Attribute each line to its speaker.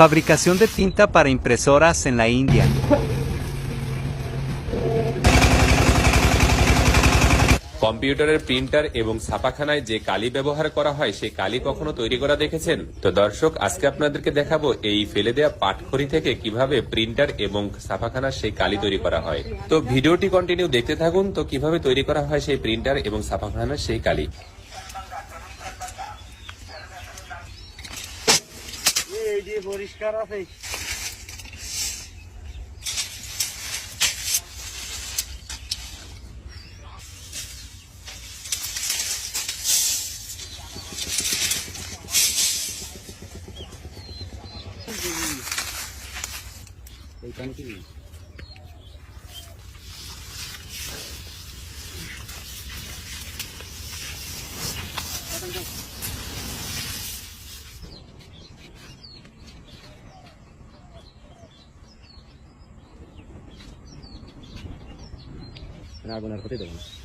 Speaker 1: Fabricación de tinta para impresoras en la India.
Speaker 2: কম্পিউটারের printer এবং ছাপাখানায় যে কালি ব্যবহার করা হয় সেই কালি কখনো তৈরি করা দেখেছেন? তো দর্শক, আজকে আপনাদেরকে দেখাবো এই ফেলে দেওয়া পাটখড়ি থেকে কিভাবে প্রিন্টার এবং ছাপাখানার সেই কালি তৈরি করা হয়। তো ভিডিওটি কন্টিনিউ দেখতে থাকুন, তো কিভাবে তৈরি করা হয় সেই প্রিন্টার এবং ছাপাখানার সেই কালি।
Speaker 3: পরিষ্কার আছে। এইখানে কি আগুন আর হতে দেবো না।